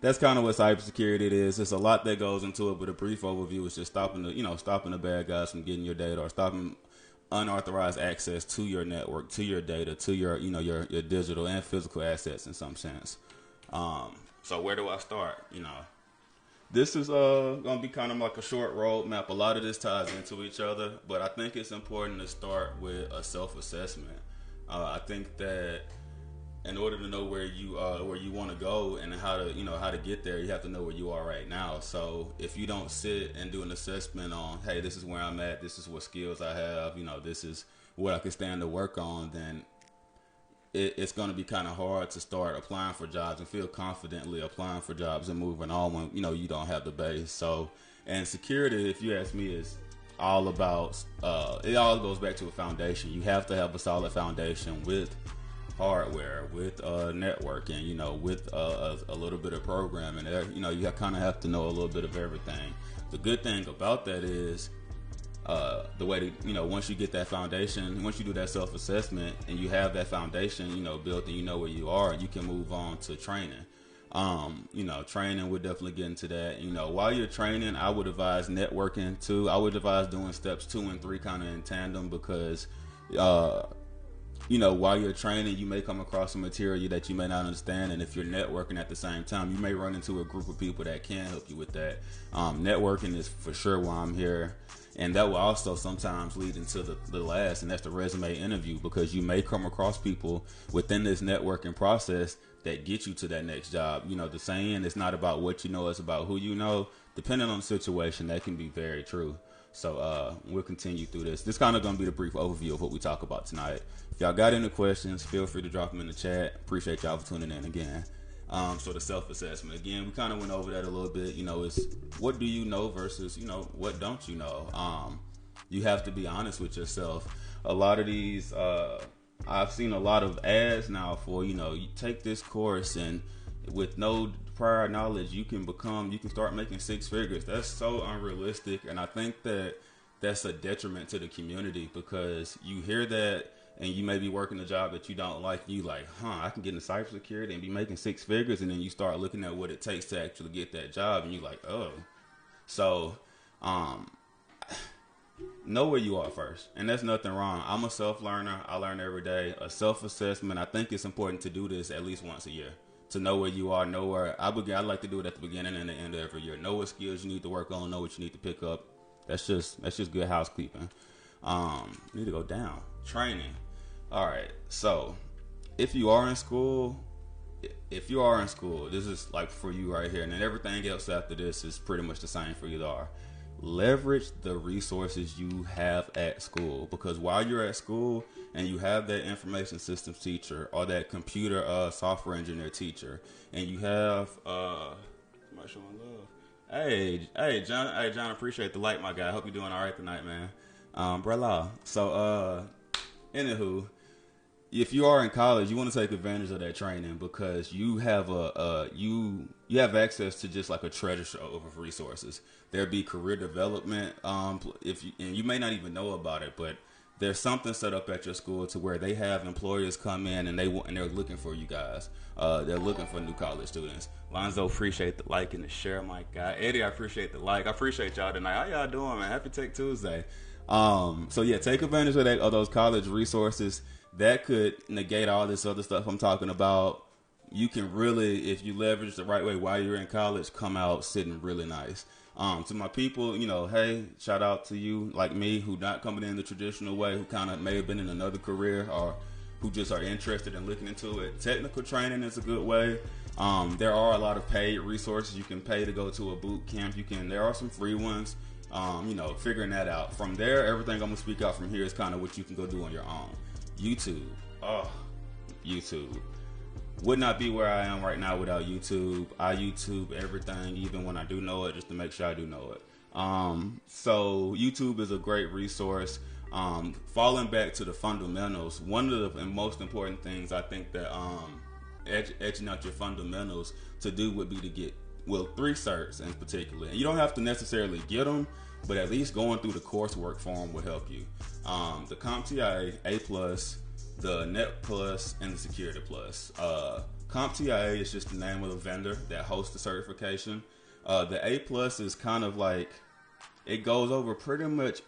that's kind of what cybersecurity it is. There's a lot that goes into it, but a brief overview is just stopping the bad guys from getting your data, or stopping unauthorized access to your network, to your data, to your your digital and physical assets in some sense. So where do I start? This is gonna be kind of like a short roadmap. A lot of this ties into each other, but I think it's important to start with a self-assessment. I think that in order to know where you want to go and how to get there, you have to know where you are right now. So if you don't sit and do an assessment on, hey, this is where I'm at, this is what skills I have, this is what I can stand to work on, then it's going to be kind of hard to start applying for jobs and feel confidently applying for jobs and moving on when you don't have the base. So, and security, if you ask me, is all about it all goes back to a foundation. You have to have a solid foundation with hardware, with networking, with a little bit of programming. You kind of have to know a little bit of everything. The good thing about that is the way to, once you get that foundation, once you do that self-assessment and you have that foundation, built, and you know where you are, you can move on to training. Training, we'll definitely get into that. While you're training, I would advise networking too. I would advise doing steps 2 and 3 kind of in tandem, because while you're training, you may come across some material that you may not understand, and if you're networking at the same time, you may run into a group of people that can help you with that. Networking is for sure why I'm here, and that will also sometimes lead into the last, and that's the resume interview, because you may come across people within this networking process that get you to that next job. The saying, it's not about what you know, it's about who you know. Depending on the situation, that can be very true. So we'll continue through this. This kind of going to be the brief overview of what we talk about tonight. If y'all got any questions, feel free to drop them in the chat. Appreciate y'all for tuning in again. So the self-assessment, again, we kind of went over that a little bit. Is what do you know versus, what don't you know? You have to be honest with yourself. A lot of these, I've seen a lot of ads now for, you take this course and with no prior knowledge, you can start making 6 figures. That's so unrealistic. And I think that that's a detriment to the community, because you hear that and you may be working a job that you don't like. You like, I can get into cybersecurity and be making 6 figures. And then you start looking at what it takes to actually get that job. And you're like, oh. So, know where you are first. And that's nothing wrong. I'm a self-learner. I learn every day. A self-assessment, I think it's important to do this at least once a year. To know where you are, know where I like to do it at the beginning and the end of every year. Know what skills you need to work on, know what you need to pick up. That's just good housekeeping. Need to go down. Training. All right. So, if you are in school, this is like for you right here, and then everything else after this is pretty much the same for you. Leverage the resources you have at school, because while you're at school and you have that information systems teacher or that computer software engineer teacher, and you have somebody showing love. Hey John, appreciate the light, my guy. I hope you're doing all right tonight, man. Brella. So anywho, if you are in college, you want to take advantage of that training, because you have you have access to just like a treasure trove of resources. There'll be career development. And you may not even know about it, but there's something set up at your school to where they have employers come in and they're looking for you guys. They're looking for new college students. Lonzo, appreciate the like and the share, my guy. Eddie, I appreciate the like. I appreciate y'all tonight. How y'all doing, man? Happy Tech Tuesday. So yeah, take advantage of those college resources. That could negate all this other stuff I'm talking about. You can really, if you leverage the right way while you're in college, come out sitting really nice. To my people, hey, shout out to you like me, who not coming in the traditional way, who kind of may have been in another career, or who just are interested in looking into it. Technical training is a good way. There are a lot of paid resources. You can pay to go to a boot camp. There are some free ones. Figuring that out. From there, everything I'm gonna speak out from here is kind of what you can go do on your own. YouTube. YouTube. Would not be where I am right now without YouTube. I YouTube everything, even when I do know it, just to make sure I do know it. So YouTube is a great resource. Falling back to the fundamentals, one of the most important things I think that etching out your fundamentals to do would be to get 3 certs in particular. And you don't have to necessarily get them, but at least going through the coursework form will help you. The CompTIA A+, the Net Plus, and the Security Plus. CompTIA is just the name of the vendor that hosts the certification. The A Plus is kind of like, it goes over pretty much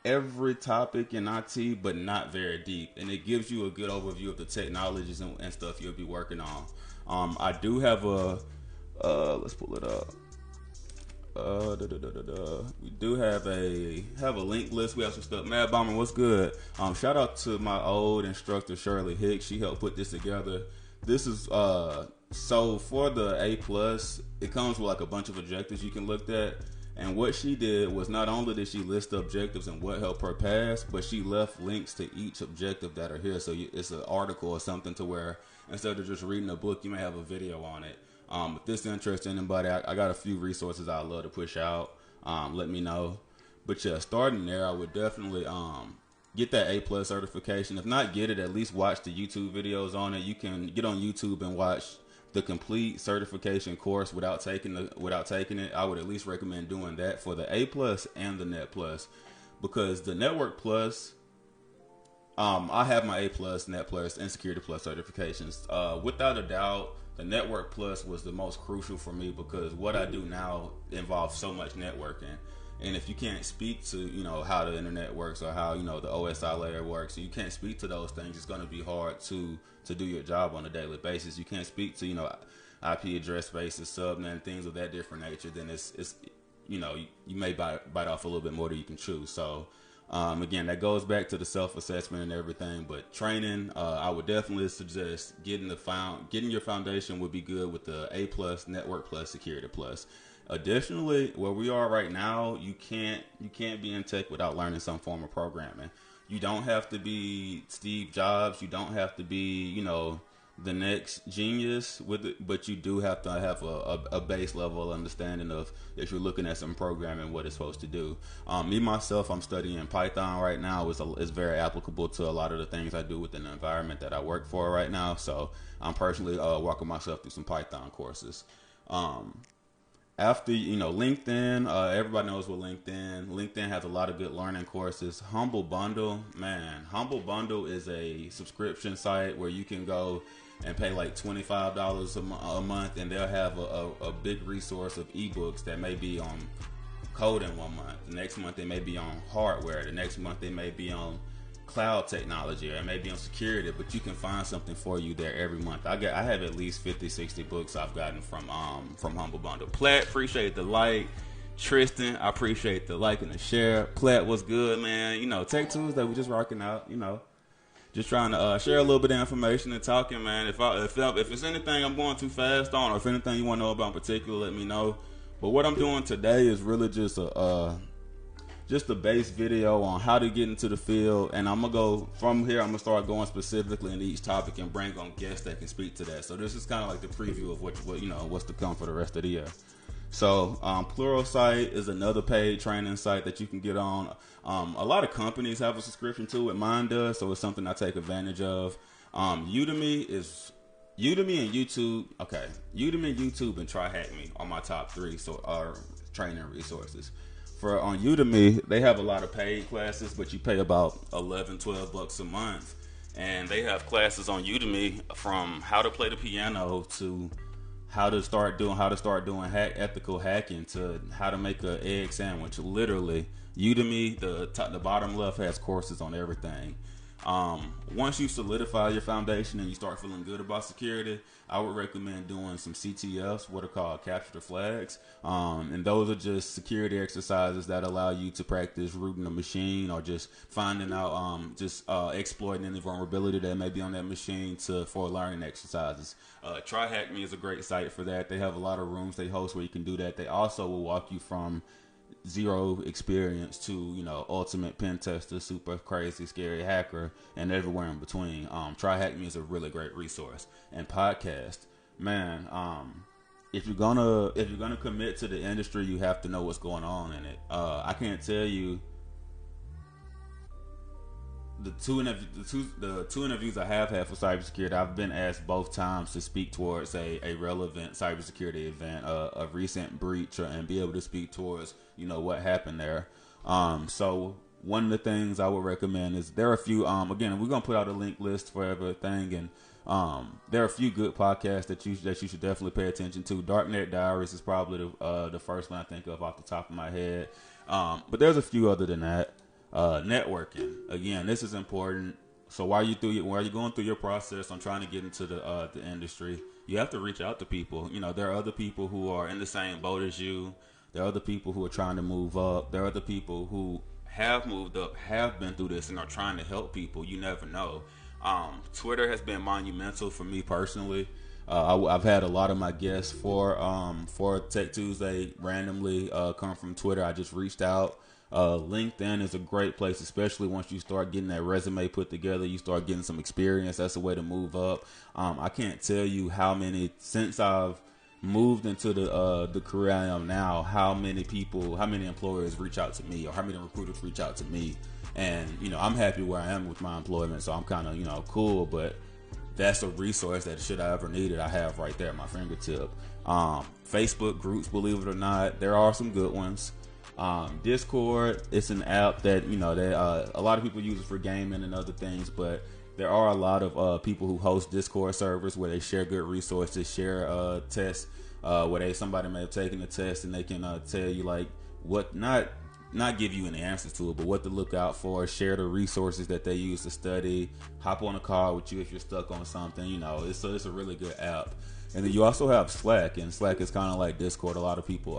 every topic in IT, but not very deep, and it gives you a good overview of the technologies and stuff you'll be working on. I do have a let's pull it up. We do have a link list. We have some stuff. Mad Bomber, what's good? Shout out to my old instructor Shirley Hicks. She helped put this together. This is so for the A plus, it comes with like a bunch of objectives you can look at. And what she did was, not only did she list the objectives and what helped her pass, but she left links to each objective that are here. So it's an article or something to where instead of just reading a book, you may have a video on it. If this interests anybody, I got a few resources I'd love to push out. Let me know. But yeah, starting there, I would definitely get that A plus certification. If not get it, at least watch the YouTube videos on it. You can get on YouTube and watch the complete certification course without taking it. I would at least recommend doing that for the A plus and the Net plus, because the Network plus, I have my A plus, Net plus, and Security plus certifications. Without a doubt, the Network plus was the most crucial for me, because what I do now involves so much networking. And if you can't speak to, how the internet works or how, the OSI layer works, you can't speak to those things, it's going to be hard to do your job on a daily basis. You can't speak to, IP address spaces, subnet, and things of that different nature, then it's you may bite off a little bit more than you can chew. So, again, that goes back to the self-assessment and everything, but training, I would definitely suggest getting your foundation would be good with the A plus, Network plus, Security plus. Additionally, where we are right now, you can't be in tech without learning some form of programming. You don't have to be Steve Jobs. You don't have to be, the next genius with it, but you do have to have a base level understanding of, if you're looking at some programming, what it's supposed to do. Me, myself, I'm studying Python right now. It's very applicable to a lot of the things I do within the environment that I work for right now. So I'm personally walking myself through some Python courses. After, LinkedIn, everybody knows what LinkedIn has a lot of good learning courses. Humble Bundle is a subscription site where you can go and pay like $25 a month, and they'll have a big resource of ebooks that may be on coding one month. The next month they may be on hardware. The next month they may be on cloud technology, or maybe on security, but you can find something for you there every month. I have at least 50-60 books I've gotten from Humble Bundle. Platt, appreciate the like. Tristan, I appreciate the like and the share. Platt, what's good, man? Tech Tuesday, we just rocking out, just trying to share a little bit of information and talking, man. If it's anything I'm going too fast on, or if anything you want to know about in particular, let me know. But what I'm doing today is really just a base video on how to get into the field, and I'm gonna go from here. I'm gonna start going specifically into each topic and bring on guests that can speak to that. So this is kind of like the preview of what's to come for the rest of the year. So Pluralsight is another paid training site that you can get on. A lot of companies have a subscription to it. Mine does, so it's something I take advantage of. Udemy and YouTube. Okay, Udemy, YouTube, and TryHackMe are my top three training resources. On Udemy, they have a lot of paid classes, but you pay about $11-12 a month, and they have classes on Udemy from how to play the piano to how to start doing ethical hacking to how to make an egg sandwich. Literally, Udemy, the bottom left, has courses on everything. Once you solidify your foundation and you start feeling good about security, I would recommend doing some CTFs, what are called capture the flags. And those are just security exercises that allow you to practice rooting a machine, or just finding out, exploiting any vulnerability that may be on that machine for learning exercises. TryHackMe is a great site for that. They have a lot of rooms they host where you can do that. They also will walk you from zero experience to ultimate pen tester, super crazy scary hacker, and everywhere in between. TryHackMe is a really great resource. And podcast, man, if you're gonna commit to the industry, you have to know what's going on in it. I can't tell you the two interviews I have had for cybersecurity. I've been asked both times to speak towards a relevant cybersecurity event, a recent breach, and be able to speak towards what happened there. So one of the things I would recommend is there are a few. Again, we're gonna put out a link list for everything, and there are a few good podcasts that you should definitely pay attention to. Darknet Diaries is probably the first one I think of off the top of my head. But there's a few other than that. Networking, again, this is important. So while you're going through your process on trying to get into the industry, you have to reach out to people. You know, there are other people who are in the same boat as you. There are other people who are trying to move up. There are other people who have moved up, have been through this, and are trying to help people. You never know. Twitter has been monumental for me personally. I've had a lot of my guests for Tech Tuesday randomly come from Twitter. I just reached out. LinkedIn is a great place, especially once you start getting that resume put together. You start getting some experience. That's a way to move up. I can't tell you how many, since I've moved into the career I am now, how many employers reach out to me, or how many recruiters reach out to me. And, you know, I'm happy where I am with my employment, so I'm kind of, you know, cool, but that's a resource that should I ever need it, I have right there at my fingertip. Facebook groups, believe it or not, there are some good ones. Discord, it's an app that, you know, a lot of people use it for gaming and other things, but there are a lot of people who host Discord servers where they share good resources, share tests, where somebody may have taken a test and they can tell you like what not give you any answers to it, but what to look out for, share the resources that they use to study, hop on a call with you if you're stuck on something. You know, it's a really good app. And then you also have Slack, and Slack is kind of like Discord. A lot of people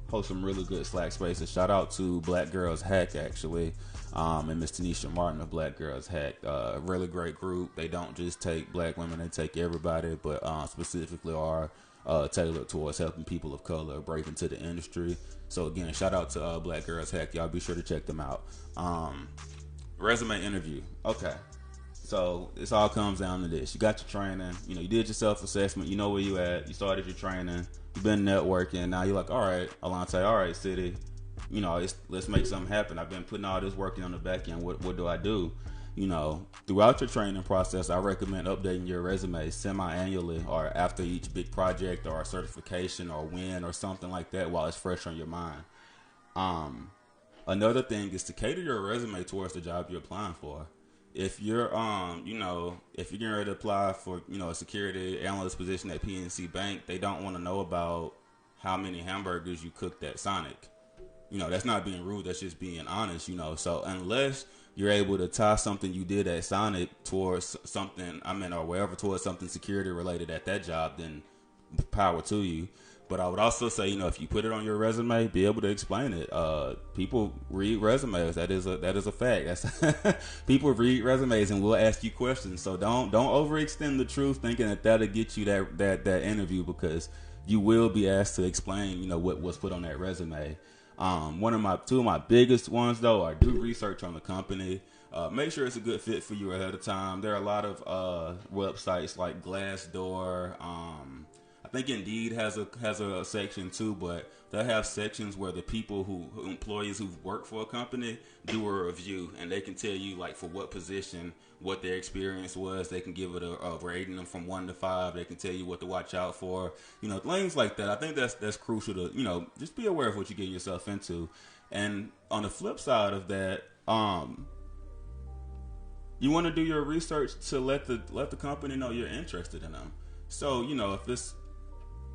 host some really good Slack spaces. Shout out to Black Girls Hack, actually, and Miss Tanisha Martin of Black Girls Hack. Really great group. They don't just take black women, they take everybody, but specifically are tailored towards helping people of color break into the industry. So again, shout out to Black Girls Hack. Y'all be sure to check them out. Resume interview. Okay. So this all comes down to this. You got your training. You know, you did your self-assessment. You know where you at. You started your training. You've been networking. Now you're like, all right, Alante, all right, City. You know, let's make something happen. I've been putting all this work in on the back end. What do I do? You know, throughout your training process, I recommend updating your resume semi-annually or after each big project or a certification or win or something like that while it's fresh on your mind. Another thing is to cater your resume towards the job you're applying for. If you're, if you're getting ready to apply for, you know, a security analyst position at PNC Bank, they don't want to know about how many hamburgers you cooked at Sonic. You know, that's not being rude. That's just being honest, you know. So unless you're able to tie something you did at Sonic towards something, or wherever, towards something security related at that job, then power to you. But I would also say, you know, if you put it on your resume, be able to explain it. People read resumes. That is a fact. People read resumes and will ask you questions. So don't overextend the truth thinking that'll get you that interview, because you will be asked to explain, you know, what was put on that resume. Two of my biggest ones though are do research on the company. Make sure it's a good fit for you ahead of time. There are a lot of websites like Glassdoor. I think Indeed has a section too, but they'll have sections where the people employees who work for a company do a review, and they can tell you like for what position, what their experience was. They can give it a rating them from 1 to 5. They can tell you what to watch out for, you know, things like that. I think that's crucial to, you know, just be aware of what you're getting yourself into. And on the flip side of that, you want to do your research to let the company know you're interested in them. So, you know, if it's,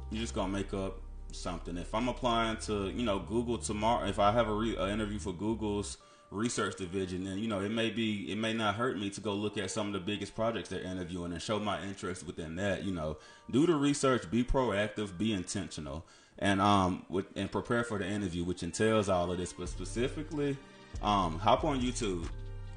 you're just gonna make up something. If I'm applying to, you know, Google tomorrow, if I have an interview for Google's research division, then, you know, it may not hurt me to go look at some of the biggest projects they're interviewing and show my interest within that. You know, do the research, be proactive, be intentional, and and prepare for the interview, which entails all of this. But specifically, hop on YouTube.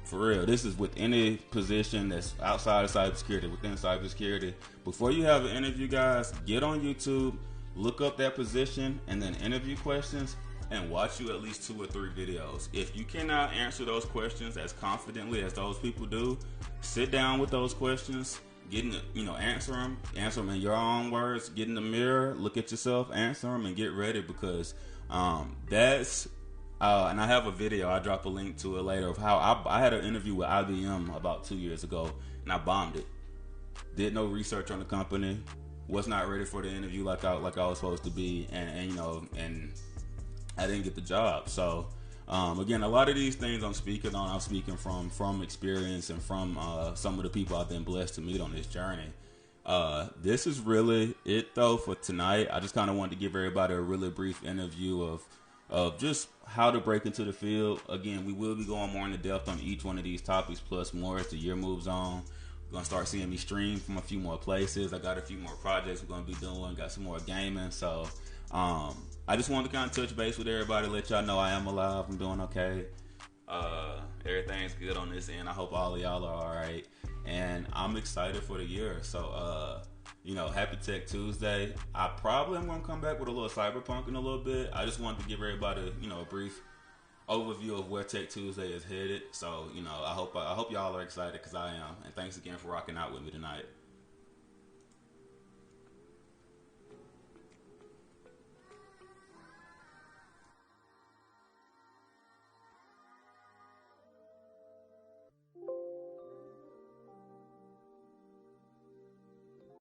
For real, this is with any position that's outside of cybersecurity, within cybersecurity. Before you have an interview, guys, get on YouTube, look up that position, and then interview questions, and watch you at least 2 or 3 videos. If you cannot answer those questions as confidently as those people do, sit down with those questions, answer them in your own words, get in the mirror, look at yourself, answer them, and get ready, because that's. And I have a video, I'll drop a link to it later, of how I had an interview with IBM about 2 years ago, and I bombed it. Did no research on the company, was not ready for the interview like I was supposed to be, and I didn't get the job. So Again, a lot of these things I'm speaking from experience and from some of the people I've been blessed to meet on this journey. This is really it though for tonight. I just kind of wanted to give everybody a really brief interview of just how to break into the field. Again, we will be going more into depth on each one of these topics plus more as the year moves on. You're going to start seeing me stream from a few more places. I got a few more projects we're going to be doing. Got some more gaming. So I just wanted to kind of touch base with everybody, let y'all know I am alive. I'm doing okay. Everything's good on this end. I hope all of y'all are all right. And I'm excited for the year. So, Happy Tech Tuesday. I probably am going to come back with a little cyberpunk in a little bit. I just wanted to give everybody, a brief overview of where Tech Tuesday is headed. So, I hope y'all are excited because I am. And thanks again for rocking out with me tonight.